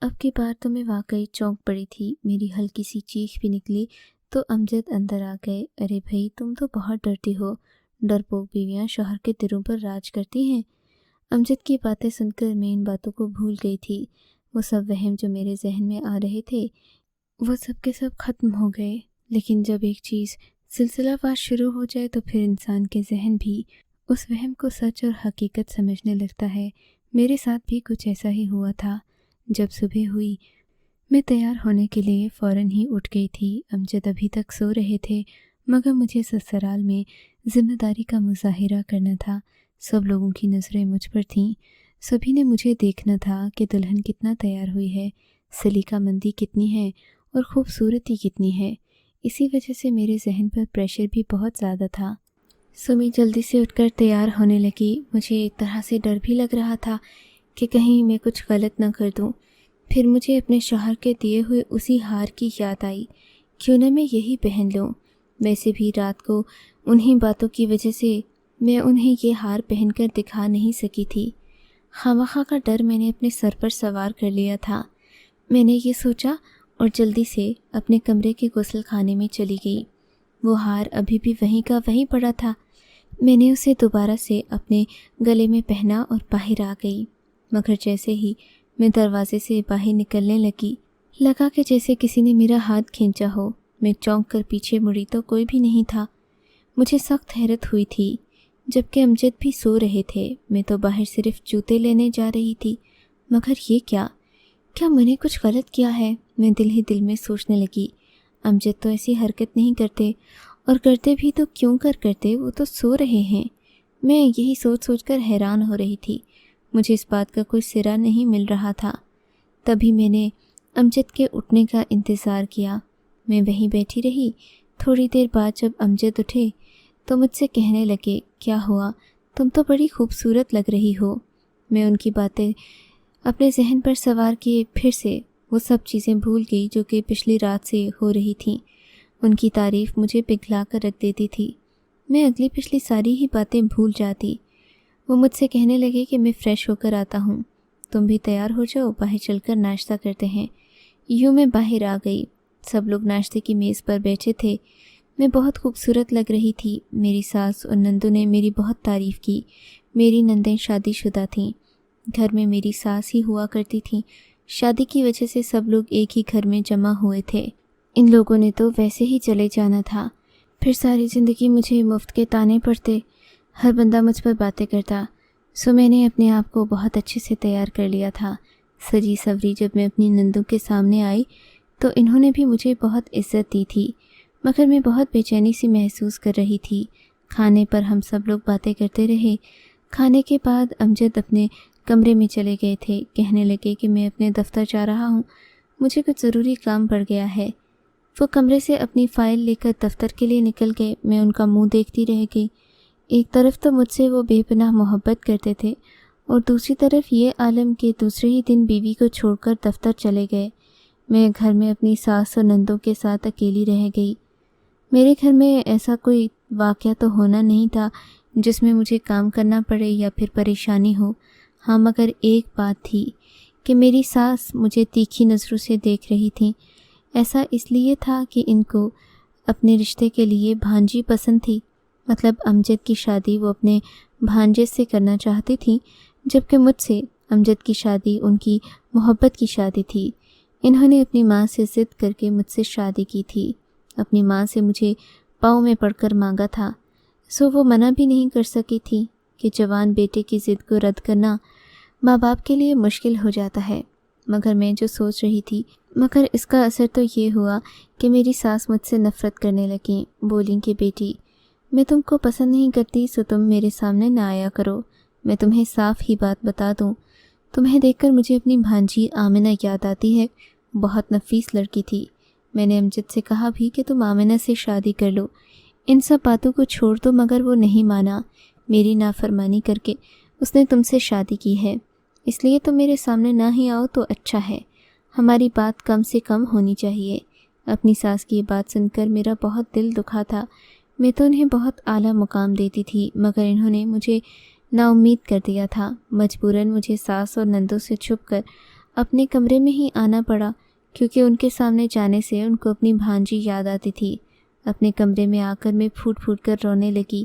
اب کی بار تو میں واقعی چونک پڑی تھی، میری ہلکی سی چیخ بھی نکلی تو امجد اندر آ گئے۔ ارے بھائی تم تو بہت ڈرتی ہو، ڈرپوک بیویاں شوہر کے دلوں پر راج کرتی ہیں۔ امجد کی باتیں سن کر میں ان باتوں کو بھول گئی تھی۔ وہ سب وہم جو میرے ذہن میں آ رہے تھے وہ سب کے سب ختم ہو گئے۔ لیکن جب ایک چیز سلسلہ وار شروع ہو جائے تو پھر انسان کے ذہن بھی اس وہم کو سچ اور حقیقت سمجھنے لگتا ہے۔ میرے ساتھ بھی کچھ ایسا ہی ہوا تھا۔ جب صبح ہوئی میں تیار ہونے کے لیے فوراً ہی اٹھ گئی تھی۔ امجد ابھی تک سو رہے تھے مگر مجھے سسرال میں ذمہ داری کا مظاہرہ کرنا تھا۔ سب لوگوں کی نظریں مجھ پر تھیں، سبھی نے مجھے دیکھنا تھا کہ دلہن کتنا تیار ہوئی ہے، سلیقہ مندی کتنی ہے اور خوبصورتی کتنی ہے۔ اسی وجہ سے میرے ذہن پر پریشر بھی بہت زیادہ تھا۔ میں جلدی سے اٹھ کر تیار ہونے لگی۔ مجھے ایک طرح سے ڈر بھی لگ رہا تھا کہ کہیں میں کچھ غلط نہ کر دوں۔ پھر مجھے اپنے شوہر کے دیے ہوئے اسی ہار کی یاد آئی، کیوں نہ میں یہی پہن لوں۔ ویسے بھی رات کو انہی باتوں کی وجہ سے میں انہیں یہ ہار پہن کر دکھا نہیں سکی تھی۔ خامخواہ کا ڈر میں نے اپنے سر پر سوار کر لیا تھا۔ میں نے یہ سوچا اور جلدی سے اپنے کمرے کے غسل خانے میں چلی گئی۔ وہ ہار ابھی بھی وہیں کا وہیں پڑا تھا۔ میں نے اسے دوبارہ سے اپنے گلے میں پہنا اور باہر آ گئی، مگر جیسے ہی میں دروازے سے باہر نکلنے لگا کہ جیسے کسی نے میرا ہاتھ کھینچا ہو۔ میں چونک کر پیچھے مڑی تو کوئی بھی نہیں تھا۔ مجھے سخت حیرت ہوئی تھی، جبکہ امجد بھی سو رہے تھے۔ میں تو باہر صرف جوتے لینے جا رہی تھی، مگر یہ کیا میں نے کچھ غلط کیا ہے؟ میں دل ہی دل میں سوچنے لگی۔ امجد تو ایسی حرکت نہیں کرتے، اور کرتے بھی تو کیوں کرتے، وہ تو سو رہے ہیں۔ میں یہی سوچ کر حیران ہو رہی تھی۔ مجھے اس بات کا کوئی سرا نہیں مل رہا تھا۔ تبھی میں نے امجد کے اٹھنے کا انتظار کیا۔ میں وہیں بیٹھی رہی۔ تھوڑی دیر بعد جب امجد اٹھے تو مجھ سے کہنے لگے، کیا ہوا؟ تم تو بڑی خوبصورت لگ رہی ہو۔ میں ان کی باتیں اپنے ذہن پر سوار کیے پھر سے وہ سب چیزیں بھول گئی جو کہ پچھلی رات سے ہو رہی تھیں۔ ان کی تعریف مجھے پگھلا کر رکھ دیتی تھی۔ میں اگلی پچھلی ساری ہی باتیں بھول جاتی۔ وہ مجھ سے کہنے لگے کہ میں فریش ہو کر آتا ہوں، تم بھی تیار ہو جاؤ، باہر چل کر ناشتہ کرتے ہیں۔ یوں میں باہر آ گئی۔ سب لوگ ناشتے کی میز پر بیٹھے تھے۔ میں بہت خوبصورت لگ رہی تھی۔ میری ساس اور نندوں نے میری بہت تعریف کی۔ میری نندیں شادی شدہ تھیں۔ گھر میں میری ساس ہی ہوا کرتی تھیں۔ شادی کی وجہ سے سب لوگ ایک ہی گھر میں جمع ہوئے تھے۔ ان لوگوں نے تو ویسے ہی چلے جانا تھا، پھر ساری زندگی مجھے مفت کے تانے پڑتے، ہر بندہ مجھ پر باتیں کرتا۔ میں نے اپنے آپ کو بہت اچھے سے تیار کر لیا تھا۔ سجی سوری جب میں اپنی نندوں کے سامنے آئی تو انہوں نے بھی مجھے بہت عزت دی تھی، مگر میں بہت بے چینی سی محسوس کر رہی تھی۔ کھانے پر ہم سب لوگ باتیں کرتے رہے۔ کھانے کے بعد امجد اپنے کمرے میں چلے گئے تھے۔ کہنے لگے کہ میں اپنے دفتر جا رہا ہوں، مجھے کچھ ضروری کام پڑ گیا ہے۔ وہ کمرے سے اپنی فائل لے کر دفتر کے لیے نکل گئے۔ میں ان کا منہ دیکھتی رہ گئی۔ ایک طرف تو مجھ سے وہ بے پناہ محبت کرتے تھے اور دوسری طرف یہ عالم کہ دوسرے ہی دن بیوی کو چھوڑ کر دفتر چلے گئے۔ میں گھر میں اپنی ساس اور نندوں کے ساتھ اکیلی رہ گئی۔ میرے گھر میں ایسا کوئی واقعہ تو ہونا نہیں تھا جس میں مجھے کام کرنا پڑے یا پھر پریشانی ہو۔ ہاں مگر ایک بات تھی کہ میری ساس مجھے تیکھی نظروں سے دیکھ رہی تھیں۔ ایسا اس لیے تھا کہ ان کو اپنے رشتے کے لیے بھانجی پسند تھی، مطلب امجد کی شادی وہ اپنے بھانجے سے کرنا چاہتی تھیں، جبکہ مجھ سے امجد کی شادی ان کی محبت کی شادی تھی۔ انہوں نے اپنی ماں سے ضد کر کے مجھ سے شادی کی تھی۔ اپنی ماں سے مجھے پاؤں میں پڑ کر مانگا تھا، وہ منع بھی نہیں کر سکی تھی کہ جوان بیٹے کی ضد کو رد کرنا ماں باپ کے لیے مشکل ہو جاتا ہے۔ مگر میں جو سوچ رہی تھی، مگر اس کا اثر تو یہ ہوا کہ میری ساس مجھ سے نفرت کرنے لگیں۔ بولیں کہ بیٹی میں تم کو پسند نہیں کرتی، تم میرے سامنے نہ آیا کرو۔ میں تمہیں صاف ہی بات بتا دوں، تمہیں دیکھ کر مجھے اپنی بھانجی آمنہ یاد آتی ہے، بہت نفیس لڑکی تھی۔ میں نے امجد سے کہا بھی کہ تم آمنہ سے شادی کر لو، ان سب باتوں کو چھوڑ دو، مگر وہ نہیں مانا۔ میری نافرمانی کر کے اس نے تم سے شادی کی ہے، اس لیے تم میرے سامنے نہ ہی آؤ تو اچھا ہے، ہماری بات کم سے کم ہونی چاہیے۔ اپنی ساس کی یہ بات سن کر میرا بہت دل دکھا تھا۔ میں تو انہیں بہت اعلیٰ مقام دیتی تھی، مگر انہوں نے مجھے نا امید کر دیا تھا۔ مجبوراً مجھے ساس اور نندوں سے چھپ کر اپنے کمرے میں ہی آنا پڑا کیونکہ ان کے سامنے جانے سے ان کو اپنی بھانجی یاد آتی تھی۔ اپنے کمرے میں آ کر میں پھوٹ پھوٹ کر رونے لگی۔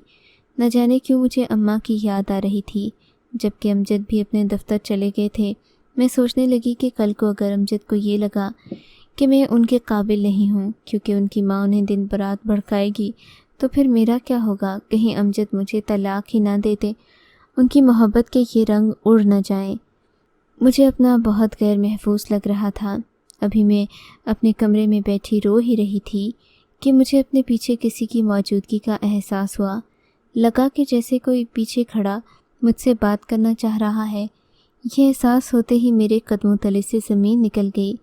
نہ جانے کیوں مجھے اماں کی یاد آ رہی تھی۔ جب کہ امجد بھی اپنے دفتر چلے گئے تھے، میں سوچنے لگی کہ کل کو اگر امجد کو یہ لگا کہ میں ان کے قابل نہیں ہوں کیونکہ ان کی ماں انہیں دن برات بھڑکائے گی تو پھر میرا کیا ہوگا؟ کہیں امجد مجھے طلاق ہی نہ دیتے، ان کی محبت کے یہ رنگ اڑ نہ جائیں۔ مجھے اپنا بہت غیر محفوظ لگ رہا تھا۔ ابھی میں اپنے کمرے میں بیٹھی رو ہی رہی تھی کہ مجھے اپنے پیچھے کسی کی موجودگی کا احساس ہوا۔ لگا کہ جیسے کوئی پیچھے کھڑا مجھ سے بات کرنا چاہ رہا ہے۔ یہ احساس ہوتے ہی میرے قدموں تلے سے زمین نکل گئی۔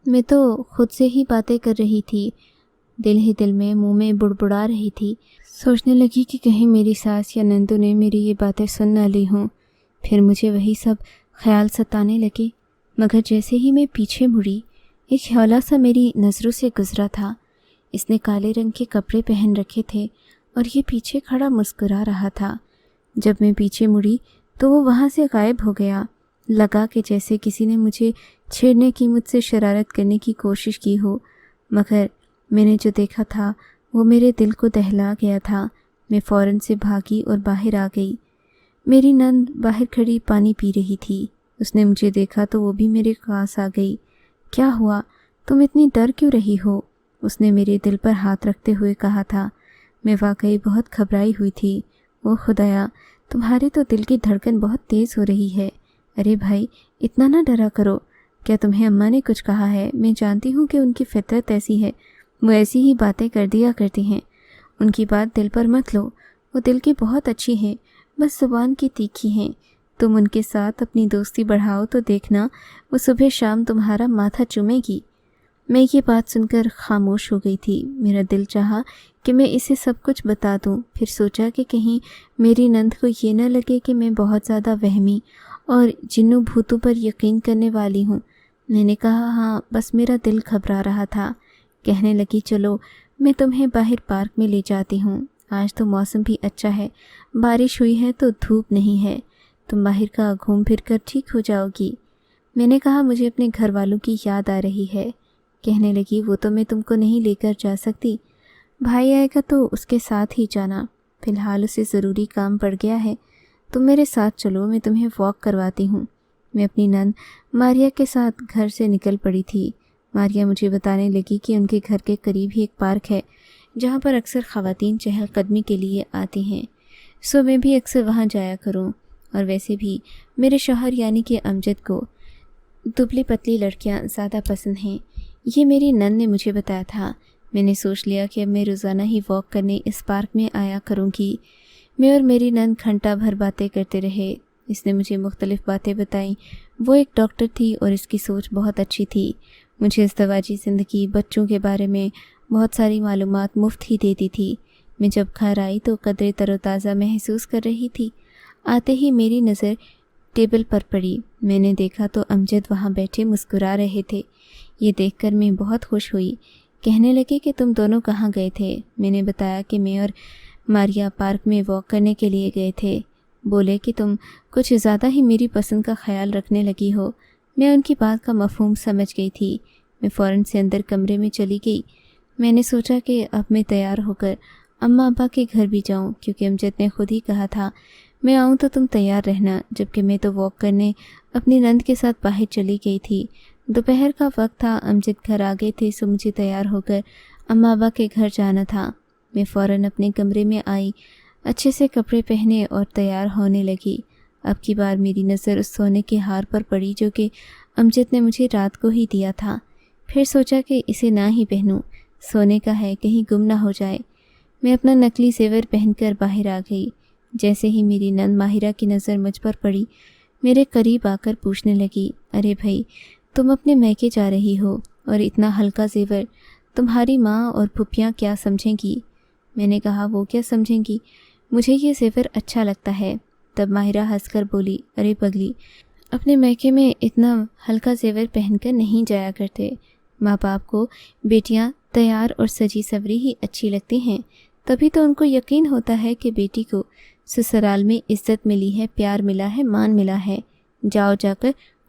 میں تو خود سے ہی باتیں کر رہی تھی، دل ہی دل میں منہ میں بڑبڑا رہی تھی۔ سوچنے لگی کہ کہیں میری ساس یا نندو نے میری یہ باتیں سن نہ لی ہوں۔ پھر مجھے وہی سب خیال ستانے لگے، مگر جیسے ہی میں پیچھے مڑی ایک حولہ سا میری نظروں سے گزرا تھا۔ اس نے کالے رنگ کے کپڑے پہن رکھے تھے اور یہ پیچھے کھڑا مسکرا رہا تھا۔ جب میں پیچھے مڑی تو وہ وہاں سے غائب ہو گیا۔ لگا کہ جیسے کسی نے مجھے چھیڑنے کی، مجھ سے شرارت کرنے کی کوشش کی ہو، مگر میں نے جو دیکھا تھا وہ میرے دل کو دہلا گیا تھا۔ میں فوراً سے بھاگی اور باہر آ گئی۔ میری نند باہر کھڑی پانی پی رہی تھی۔ اس نے مجھے دیکھا تو وہ بھی میرے پاس آ گئی۔ کیا ہوا؟ تم اتنی ڈر کیوں رہی ہو؟ اس نے میرے دل پر ہاتھ رکھتے ہوئے کہا تھا۔ میں واقعی بہت گھبرائی ہوئی تھی۔ او خدایا، تمہارے تو دل کی دھڑکن بہت تیز ہو رہی ہے۔ ارے بھائی، اتنا نہ ڈرا کرو۔ کیا تمہیں اماں نے کچھ کہا ہے؟ میں جانتی ہوں کہ ان کی فطرت ایسی ہے، وہ ایسی ہی باتیں کر دیا کرتی ہیں۔ ان کی بات دل پر مت لو، وہ دل کی بہت اچھی ہیں، بس زبان کی تیکھی ہیں۔ تم ان کے ساتھ اپنی دوستی بڑھاؤ تو دیکھنا وہ صبح شام تمہارا ماتھا چومے گی۔ میں یہ بات سن کر خاموش ہو گئی تھی۔ میرا دل چاہا کہ میں اسے سب کچھ بتا دوں، پھر سوچا کہ کہیں میری نند کو یہ نہ لگے کہ میں بہت زیادہ وہمی اور جنوں بھوتوں پر یقین کرنے والی ہوں۔ میں نے کہا ہاں، بس میرا دل گھبرا رہا تھا۔ کہنے لگی چلو میں تمہیں باہر پارک میں لے جاتی ہوں، آج تو موسم بھی اچھا ہے، بارش ہوئی ہے تو دھوپ نہیں ہے، تم باہر کا گھوم پھر کر ٹھیک ہو جاؤ گی۔ میں نے کہا مجھے اپنے گھر والوں کی یاد آ رہی ہے۔ کہنے لگی وہ تو میں تم کو نہیں لے کر جا سکتی، بھائی آئے گا تو اس کے ساتھ ہی جانا، فی الحال اسے ضروری کام پڑ گیا ہے، تم میرے ساتھ چلو، میں تمہیں واک کرواتی ہوں۔ میں اپنی نند ماریا کے ساتھ گھر سے نکل پڑی تھی۔ ماریا مجھے بتانے لگی کہ ان کے گھر کے قریب ہی ایک پارک ہے جہاں پر اکثر خواتین چہل قدمی کے لیے آتی ہیں، سو میں بھی اکثر وہاں جایا کروں، اور ویسے بھی میرے شوہر یعنی کہ امجد کو دبلی پتلی لڑکیاں زیادہ پسند ہیں، یہ میری نند نے مجھے بتایا تھا۔ میں نے سوچ لیا کہ اب میں روزانہ ہی واک کرنے اس پارک میں آیا کروں گی۔ میں اور میری نند گھنٹہ بھر باتیں کرتے رہے۔ اس نے مجھے مختلف باتیں بتائیں۔ وہ ایک ڈاکٹر تھی اور اس کی سوچ بہت اچھی تھی۔ مجھے ازدواجی زندگی، بچوں کے بارے میں بہت ساری معلومات مفت ہی دیتی تھی۔ میں جب گھر آئی تو قدرے تر و تازہ محسوس کر رہی تھی۔ آتے ہی میری نظر ٹیبل پر پڑی۔ میں نے دیکھا تو امجد وہاں بیٹھے مسکرا رہے تھے۔ یہ دیکھ کر میں بہت خوش ہوئی۔ کہنے لگے کہ تم دونوں کہاں گئے تھے؟ میں نے بتایا کہ میں اور ماریا پارک میں واک کرنے کے لیے گئے تھے۔ بولے کہ تم کچھ زیادہ ہی میری پسند کا خیال رکھنے لگی ہو۔ میں ان کی بات کا مفہوم سمجھ گئی تھی۔ میں فوراً سے اندر کمرے میں چلی گئی۔ میں نے سوچا کہ اب میں تیار ہو کر اماں ابا کے گھر بھی جاؤں، کیونکہ امجد نے خود ہی کہا تھا میں آؤں تو تم تیار رہنا، جبکہ میں تو واک کرنے اپنی نند کے ساتھ باہر چلی گئی تھی۔ دوپہر کا وقت تھا، امجد گھر آ گئے تھے، سو مجھے تیار ہو کر اماں ابا کے گھر جانا تھا۔ میں فوراً اپنے کمرے میں آئی، اچھے سے کپڑے پہنے اور تیار ہونے لگی۔ اب کی بار میری نظر اس سونے کے ہار پر پڑی جو کہ امجد نے مجھے رات کو ہی دیا تھا۔ پھر سوچا کہ اسے نہ ہی پہنوں، سونے کا ہے، کہیں گم نہ ہو جائے۔ میں اپنا نقلی زیور پہن کر باہر آ گئی۔ جیسے ہی میری نند ماہرہ کی نظر مجھ پر پڑی، میرے قریب آ کر پوچھنے لگی، ارے بھائی، تم اپنے میکے جا رہی ہو اور اتنا ہلکا زیور، تمہاری ماں اور پھپھیاں کیا سمجھیں گی؟ میں نے کہا وہ کیا سمجھیں گی، مجھے یہ زیور اچھا لگتا ہے۔ تب ماہرہ ہنس کر بولی، ارے پگلی، اپنے میکے میں اتنا ہلکا زیور پہن کر نہیں جایا کرتے، ماں باپ کو بیٹیاں تیار اور سجی سوری ہی اچھی لگتی ہیں، تبھی تو ان کو یقین ہوتا ہے کہ بیٹی کو سسرال میں عزت ملی ہے، پیار ملا ہے، مان ملا ہے۔ جاؤ جا کر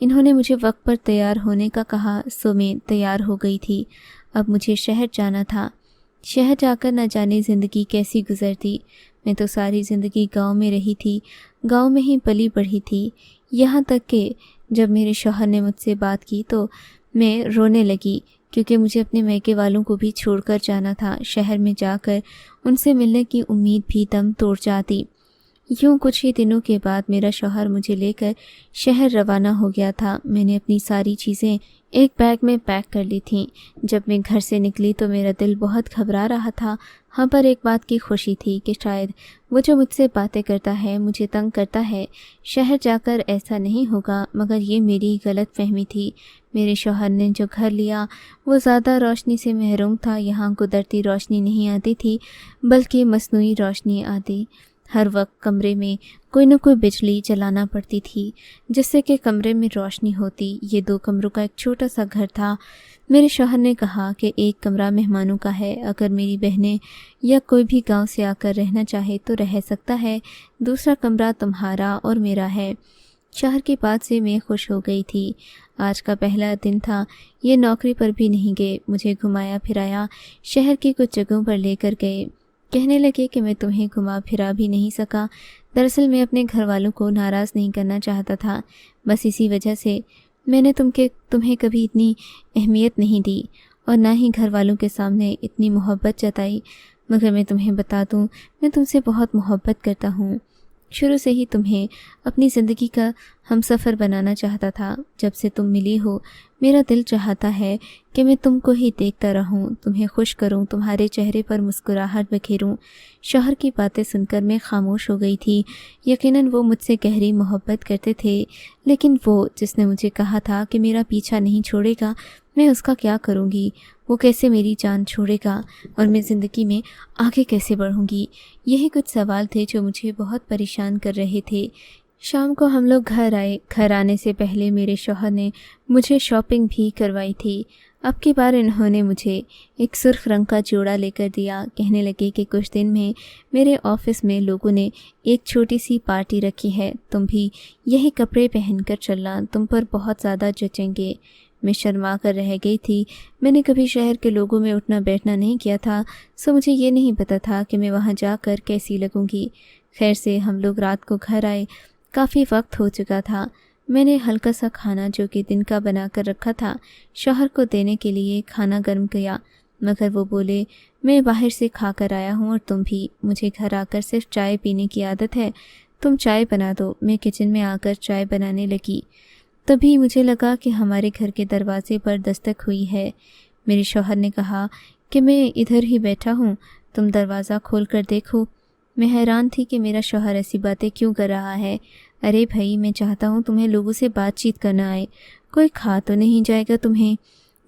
انہوں نے مجھے وقت پر تیار ہونے کا کہا، سو میں تیار ہو گئی تھی۔ اب مجھے شہر جانا تھا۔ شہر جا کر نہ جانے زندگی کیسی گزرتی۔ میں تو ساری زندگی گاؤں میں رہی تھی، گاؤں میں ہی پلی بڑھی تھی، یہاں تک کہ جب میرے شوہر نے مجھ سے بات کی تو میں رونے لگی، کیونکہ مجھے اپنے میکے والوں کو بھی چھوڑ کر جانا تھا۔ شہر میں جا کر ان سے ملنے کی امید بھی دم توڑ جاتی۔ یوں کچھ ہی دنوں کے بعد میرا شوہر مجھے لے کر شہر روانہ ہو گیا تھا۔ میں نے اپنی ساری چیزیں ایک بیگ میں پیک کر لی تھیں۔ جب میں گھر سے نکلی تو میرا دل بہت گھبرا رہا تھا۔ ہاں، پر ایک بات کی خوشی تھی کہ شاید وہ جو مجھ سے باتیں کرتا ہے، مجھے تنگ کرتا ہے، شہر جا کر ایسا نہیں ہوگا، مگر یہ میری غلط فہمی تھی۔ میرے شوہر نے جو گھر لیا وہ زیادہ روشنی سے محروم تھا۔ یہاں قدرتی روشنی نہیں آتی تھی بلکہ مصنوعی روشنی آتی۔ ہر وقت کمرے میں کوئی نہ کوئی بجلی جلانا پڑتی تھی جس سے کہ کمرے میں روشنی ہوتی۔ یہ 2 کمروں کا ایک چھوٹا سا گھر تھا۔ میرے شوہر نے کہا کہ ایک کمرہ مہمانوں کا ہے، اگر میری بہنیں یا کوئی بھی گاؤں سے آ کر رہنا چاہے تو رہ سکتا ہے، دوسرا کمرہ تمہارا اور میرا ہے۔ شوہر کی بات سے میں خوش ہو گئی تھی۔ آج کا پہلا دن تھا، یہ نوکری پر بھی نہیں گئے، مجھے گھمایا پھرایا شہر کی کچھ جگہوں پر لے کر گئے۔ کہنے لگے کہ میں تمہیں گھما پھرا بھی نہیں سکا۔ دراصل میں اپنے گھر والوں کو ناراض نہیں کرنا چاہتا تھا، بس اسی وجہ سے میں نے تمہیں کبھی اتنی اہمیت نہیں دی اور نہ ہی گھر والوں کے سامنے اتنی محبت جتائی، مگر میں تمہیں بتا دوں، میں تم سے بہت محبت کرتا ہوں۔ شروع سے ہی تمہیں اپنی زندگی کا ہم سفر بنانا چاہتا تھا۔ جب سے تم ملی ہو میرا دل چاہتا ہے کہ میں تم کو ہی دیکھتا رہوں، تمہیں خوش کروں، تمہارے چہرے پر مسکراہٹ بکھیروں۔ شوہر کی باتیں سن کر میں خاموش ہو گئی تھی۔ یقیناً وہ مجھ سے گہری محبت کرتے تھے، لیکن وہ جس نے مجھے کہا تھا کہ میرا پیچھا نہیں چھوڑے گا، میں اس کا کیا کروں گی؟ وہ کیسے میری جان چھوڑے گا اور میں زندگی میں آگے کیسے بڑھوں گی؟ یہی کچھ سوال تھے جو مجھے بہت پریشان کر رہے تھے۔ شام کو ہم لوگ گھر آئے۔ گھر آنے سے پہلے میرے شوہر نے مجھے شاپنگ بھی کروائی تھی۔ اب کی بار انہوں نے مجھے ایک سرخ رنگ کا جوڑا لے کر دیا۔ کہنے لگے کہ کچھ دن میں میرے آفس میں لوگوں نے ایک چھوٹی سی پارٹی رکھی ہے، تم بھی یہی کپڑے پہن کر چلنا، تم پر بہت زیادہ جچیں گے۔ میں شرما کر رہ گئی تھی۔ میں نے کبھی شہر کے لوگوں میں اٹھنا بیٹھنا نہیں کیا تھا، سو مجھے یہ نہیں پتا تھا کہ میں وہاں جا کر کیسی لگوں گی۔ خیر سے ہم لوگ رات کو گھر آئے۔ کافی وقت ہو چکا تھا۔ میں نے ہلکا سا کھانا جو کہ دن کا بنا کر رکھا تھا شوہر کو دینے کے لیے کھانا گرم کیا، مگر وہ بولے میں باہر سے کھا کر آیا ہوں اور تم بھی، مجھے گھر آ کر صرف چائے پینے کی عادت ہے، تم چائے بنا دو۔ میں کچن میں آ کر چائے بنانے لگی۔ تبھی مجھے لگا کہ ہمارے گھر کے دروازے پر دستک ہوئی ہے۔ میرے شوہر نے کہا کہ میں ادھر ہی بیٹھا ہوں، تم دروازہ کھول کر دیکھو۔ میں حیران تھی کہ میرا شوہر ایسی باتیں کیوں کر رہا ہے۔ ارے بھائی، میں چاہتا ہوں تمہیں لوگوں سے بات چیت کرنا آئے، کوئی کھا تو نہیں جائے گا تمہیں؟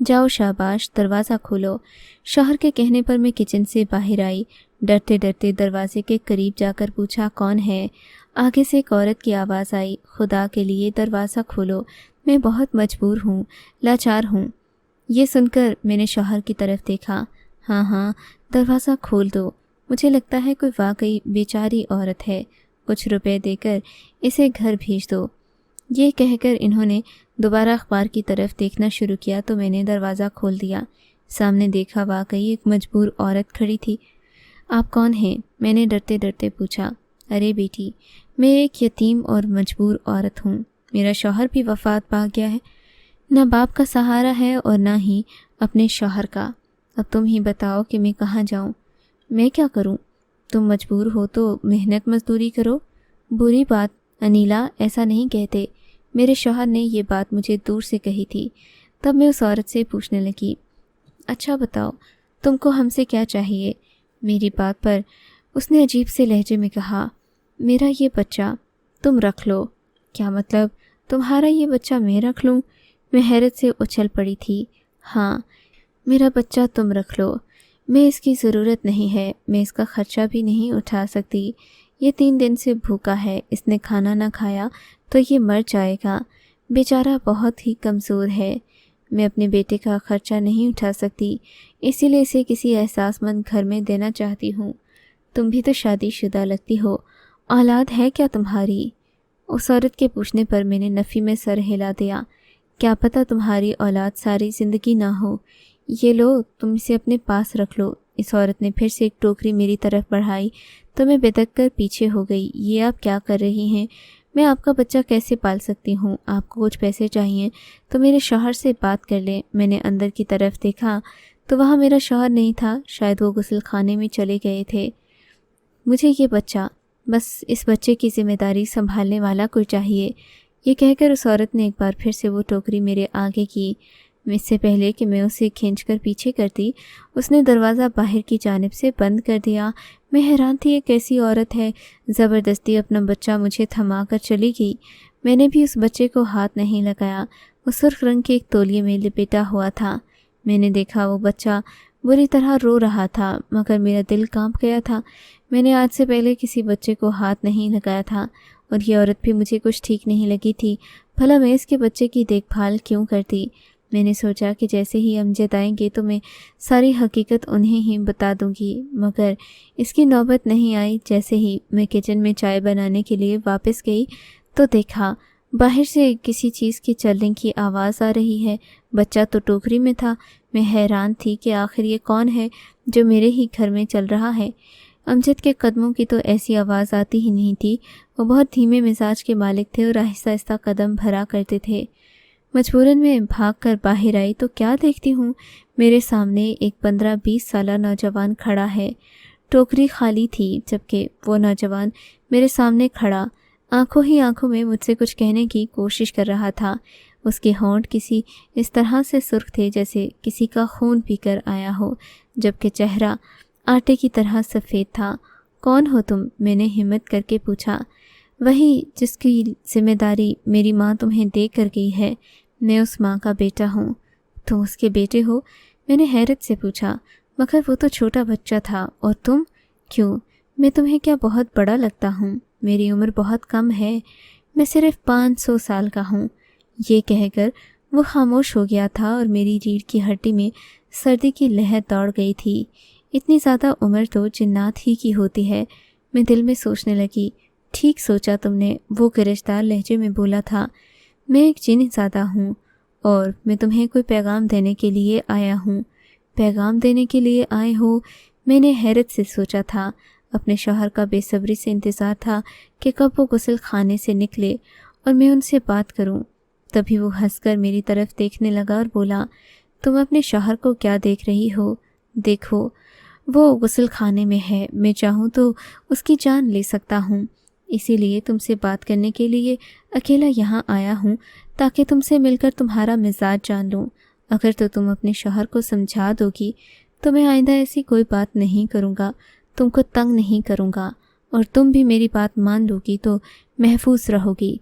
جاؤ شاباش، دروازہ کھولو۔ شوہر کے کہنے پر میں کچن سے باہر آئی، ڈرتے ڈرتے دروازے کے قریب جا کر پوچھا کون ہے؟ آگے سے ایک عورت کی آواز آئی، خدا کے لیے دروازہ کھولو، میں بہت مجبور ہوں، لاچار ہوں۔ یہ سن کر میں نے شوہر کی طرف دیکھا۔ ہاں ہاں، دروازہ کھول دو، مجھے لگتا ہے کوئی واقعی بیچاری عورت ہے، کچھ روپے دے کر اسے گھر بھیج دو۔ یہ کہہ کر انہوں نے دوبارہ اخبار کی طرف دیکھنا شروع کیا تو میں نے دروازہ کھول دیا۔ سامنے دیکھا واقعی ایک مجبور عورت کھڑی تھی۔ آپ کون ہیں؟ میں نے ڈرتے ڈرتے پوچھا۔ ارے بیٹی، میں ایک یتیم اور مجبور عورت ہوں، میرا شوہر بھی وفات پا گیا ہے، نہ باپ کا سہارا ہے اور نہ ہی اپنے شوہر کا۔ اب تم ہی بتاؤ کہ میں کہاں جاؤں؟ میں کیا کروں؟ تم مجبور ہو تو محنت مزدوری کرو۔ بری بات انیلا، ایسا نہیں کہتے، میرے شوہر نے یہ بات مجھے دور سے کہی تھی۔ تب میں اس عورت سے پوچھنے لگی، اچھا بتاؤ تم کو ہم سے کیا چاہیے؟ میری بات پر اس نے عجیب سے لہجے میں کہا، میرا یہ بچہ تم رکھ لو۔ کیا مطلب؟ تمہارا یہ بچہ میں رکھ لوں؟ میں حیرت سے اچھل پڑی تھی۔ ہاں، میرا بچہ تم رکھ لو، میں اس کی ضرورت نہیں ہے، میں اس کا خرچہ بھی نہیں اٹھا سکتی۔ یہ 3 دن سے بھوکا ہے، اس نے کھانا نہ کھایا تو یہ مر جائے گا، بیچارہ بہت ہی کمزور ہے۔ میں اپنے بیٹے کا خرچہ نہیں اٹھا سکتی، اسی لیے اسے کسی احساس مند گھر میں دینا چاہتی ہوں۔ تم بھی تو شادی شدہ لگتی ہو، اولاد ہے کیا تمہاری؟ اس عورت کے پوچھنے پر میں نے نفی میں سر ہلا دیا۔ کیا پتہ تمہاری اولاد ساری زندگی نہ ہو، یہ لو تم اسے اپنے پاس رکھ لو۔ اس عورت نے پھر سے ایک ٹوکری میری طرف بڑھائی تو میں بدک کر پیچھے ہو گئی۔ یہ آپ کیا کر رہی ہیں؟ میں آپ کا بچہ کیسے پال سکتی ہوں؟ آپ کو کچھ پیسے چاہیے تو میرے شوہر سے بات کر لیں۔ میں نے اندر کی طرف دیکھا تو وہاں میرا شوہر نہیں تھا، شاید وہ غسل خانے میں چلے گئے تھے۔ مجھے یہ بچہ، بس اس بچے کی ذمہ داری سنبھالنے والا کوئی چاہیے، یہ کہہ کر اس عورت نے ایک بار پھر سے وہ ٹوکری میرے آگے کی۔ اس سے پہلے کہ میں اسے کھینچ کر پیچھے کرتی، اس نے دروازہ باہر کی جانب سے بند کر دیا۔ میں حیران تھی، یہ کیسی عورت ہے، زبردستی اپنا بچہ مجھے تھما کر چلی گئی۔ میں نے بھی اس بچے کو ہاتھ نہیں لگایا، وہ سرخ رنگ کے ایک تولیے میں لپٹا ہوا تھا۔ میں نے دیکھا وہ بچہ بری طرح رو رہا تھا، مگر میرا دل کانپ گیا تھا۔ میں نے آج سے پہلے کسی بچے کو ہاتھ نہیں لگایا تھا، اور یہ عورت بھی مجھے کچھ ٹھیک نہیں لگی تھی۔ بھلا میں اس کے بچے کی دیکھ بھال کیوں کرتی؟ میں نے سوچا کہ جیسے ہی امجد آئیں گے تو میں ساری حقیقت انہیں ہی بتا دوں گی، مگر اس کی نوبت نہیں آئی۔ جیسے ہی میں کچن میں چائے بنانے کے لیے واپس گئی تو دیکھا باہر سے کسی چیز کی چلنے کی آواز آ رہی ہے۔ بچہ تو ٹوکری میں تھا۔ میں حیران تھی کہ آخر یہ کون ہے جو میرے ہی گھر میں چل رہا ہے۔ امجد کے قدموں کی تو ایسی آواز آتی ہی نہیں تھی، وہ بہت دھیمے مزاج کے مالک تھے اور آہستہ آہستہ قدم بھرا کرتے تھے۔ مجبوراً میں بھاگ کر باہر آئی تو کیا دیکھتی ہوں، میرے سامنے ایک 15-20 سالہ نوجوان کھڑا ہے۔ ٹوکری خالی تھی، جبکہ وہ نوجوان میرے سامنے کھڑا آنکھوں ہی آنکھوں میں مجھ سے کچھ کہنے کی کوشش کر رہا تھا۔ اس کے ہونٹ کسی اس طرح سے سرخ تھے جیسے کسی کا خون پی کر آیا ہو، جبکہ چہرہ آٹے کی طرح سفید تھا۔ کون ہو تم؟ میں نے ہمت کر کے پوچھا۔ وہی جس کی ذمہ داری میری ماں تمہیں دے کر گئی ہے، میں اس ماں کا بیٹا ہوں۔ تم اس کے بیٹے ہو؟ میں نے حیرت سے پوچھا۔ مگر وہ تو چھوٹا بچہ تھا، اور تم؟ کیوں، میں تمہیں کیا بہت بڑا لگتا ہوں؟ میری عمر بہت کم ہے، میں صرف 500 سال کا ہوں۔ یہ کہہ کر وہ خاموش ہو گیا تھا اور میری ریڑھ کی ہڈی میں سردی کی لہر دوڑ گئی تھی۔ اتنی زیادہ عمر تو جنات ہی کی ہوتی ہے، میں دل میں سوچنے لگی۔ ٹھیک سوچا تم نے، وہ گرجدار لہجے میں بولا تھا۔ میں ایک جن زادہ ہوں اور میں تمہیں کوئی پیغام دینے کے لیے آیا ہوں۔ پیغام دینے کے لیے آئے ہو؟ میں نے حیرت سے سوچا تھا۔ اپنے شوہر کا بے صبری سے انتظار تھا کہ کب وہ غسل خانے سے نکلے اور میں ان سے بات کروں۔ تبھی وہ ہنس کر میری طرف دیکھنے لگا اور بولا، تم اپنے شوہر کو کیا دیکھ رہی ہو؟ دیکھو، وہ غسل خانے میں ہے، میں چاہوں تو اس کی جان لے سکتا ہوں۔ اسی لیے تم سے بات کرنے کے لیے اکیلا یہاں آیا ہوں، تاکہ تم سے مل کر تمہارا مزاج جان لوں۔ اگر تو تم اپنے شوہر کو سمجھا دو گی تو میں آئندہ ایسی کوئی بات نہیں کروں گا، تم کو تنگ نہیں کروں گا، اور تم بھی میری بات مان لو گی تو محفوظ رہو گی۔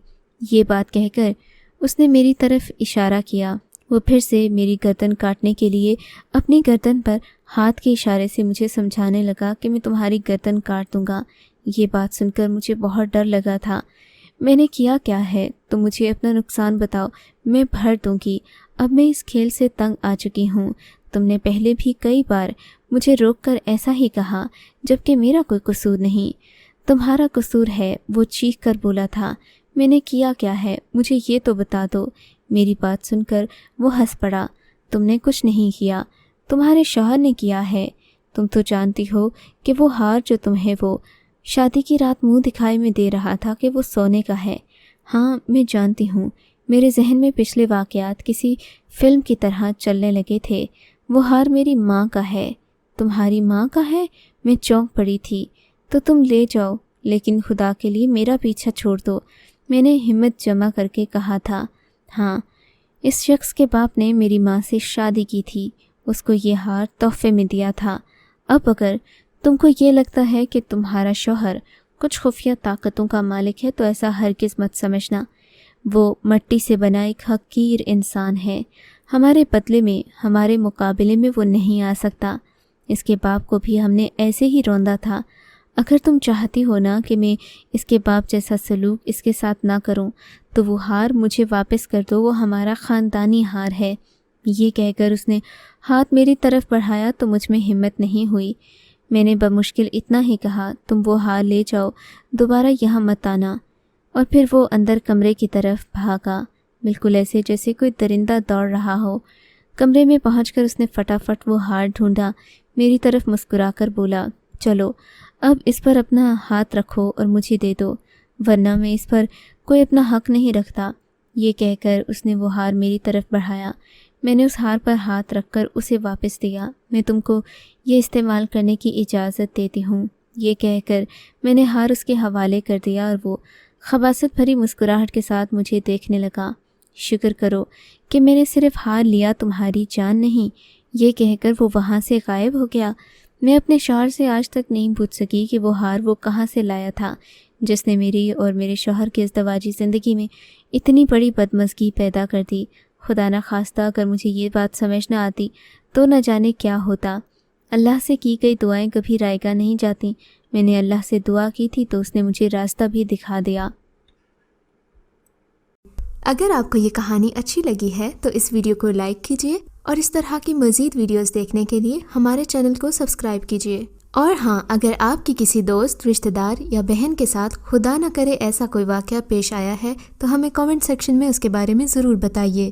یہ بات کہہ کر اس نے میری طرف اشارہ کیا۔ وہ پھر سے میری گردن کاٹنے کے لیے اپنی گردن پر ہاتھ کے اشارے سے مجھے سمجھانے لگا کہ میں تمہاری گردن کاٹ دوں گا۔ یہ بات سن کر مجھے بہت ڈر لگا تھا۔ میں نے کیا ہے؟ تم مجھے اپنا نقصان بتاؤ، میں بھر دوں گی۔ اب میں اس کھیل سے تنگ آ چکی ہوں۔ تم نے پہلے بھی کئی بار مجھے روک کر ایسا ہی کہا، جبکہ میرا کوئی قصور نہیں۔ تمہارا قصور ہے، وہ چیخ کر بولا تھا۔ میں نے کیا ہے؟ مجھے یہ تو بتا دو۔ میری بات سن کر وہ ہنس پڑا۔ تم نے کچھ نہیں کیا، تمہارے شوہر نے کیا ہے۔ تم تو جانتی ہو کہ وہ ہار جو تمہیں وہ شادی کی رات منہ دکھائی میں دے رہا تھا کہ وہ سونے کا ہے۔ ہاں میں جانتی ہوں، میرے ذہن میں پچھلے واقعات کسی فلم کی طرح چلنے لگے تھے۔ وہ ہار میری ماں کا ہے۔ تمہاری ماں کا ہے؟ میں چونک پڑی تھی۔ تو تم لے جاؤ، لیکن خدا کے لیے میرا پیچھا چھوڑ دو، میں نے ہمت جمع کر کے کہا تھا۔ ہاں، اس شخص کے باپ نے میری ماں سے شادی کی تھی، اس کو یہ ہار تحفے میں دیا تھا۔ اب اگر تم کو یہ لگتا ہے کہ تمہارا شوہر کچھ خفیہ طاقتوں کا مالک ہے تو ایسا ہرگز مت سمجھنا۔ وہ مٹی سے بنا ایک حقیر انسان ہے، ہمارے بدلے میں، ہمارے مقابلے میں وہ نہیں آ سکتا۔ اس کے باپ کو بھی ہم نے ایسے ہی روندا تھا۔ اگر تم چاہتی ہو نا کہ میں اس کے باپ جیسا سلوک اس کے ساتھ نہ کروں تو وہ ہار مجھے واپس کر دو، وہ ہمارا خاندانی ہار ہے۔ یہ کہہ کر اس نے ہاتھ میری طرف بڑھایا تو مجھ میں ہمت نہیں ہوئی۔ میں نے بمشکل اتنا ہی کہا، تم وہ ہار لے جاؤ، دوبارہ یہاں مت آنا۔ اور پھر وہ اندر کمرے کی طرف بھاگا، بالکل ایسے جیسے کوئی درندہ دوڑ رہا ہو۔ کمرے میں پہنچ کر اس نے فٹافٹ وہ ہار ڈھونڈا، میری طرف مسکرا کر بولا، چلو اب اس پر اپنا ہاتھ رکھو اور مجھے دے دو، ورنہ میں اس پر کوئی اپنا حق نہیں رکھتا۔ یہ کہہ کر اس نے وہ ہار میری طرف بڑھایا۔ میں نے اس ہار پر ہاتھ رکھ کر اسے واپس دیا۔ میں تم کو یہ استعمال کرنے کی اجازت دیتی ہوں۔ یہ کہہ کر میں نے ہار اس کے حوالے کر دیا اور وہ خباثت بھری مسکراہٹ کے ساتھ مجھے دیکھنے لگا۔ شکر کرو کہ میں نے صرف ہار لیا، تمہاری جان نہیں۔ یہ کہہ کر وہ وہاں سے غائب ہو گیا۔ میں اپنے شوہر سے آج تک نہیں پوچھ سکی کہ وہ ہار وہ کہاں سے لایا تھا جس نے میری اور میرے شوہر کی ازدواجی زندگی میں اتنی بڑی بدمزگی پیدا کر دی۔ خدا نہ خواستہ اگر مجھے یہ بات سمجھ نہ آتی تو نہ جانے کیا ہوتا۔ اللہ سے کی گئی دعائیں کبھی رائگاں نہیں جاتیں۔ میں نے اللہ سے دعا کی تھی تو اس نے مجھے راستہ بھی دکھا دیا۔ اگر آپ کو یہ کہانی اچھی لگی ہے تو اس ویڈیو کو لائک کیجیے اور اس طرح کی مزید ویڈیوز دیکھنے کے لیے ہمارے چینل کو سبسکرائب کیجیے۔ اور ہاں، اگر آپ کی کسی دوست، رشتہ دار یا بہن کے ساتھ خدا نہ کرے ایسا کوئی واقعہ پیش آیا ہے تو ہمیں کامنٹ سیکشن میں اس کے بارے میں ضرور بتائیے۔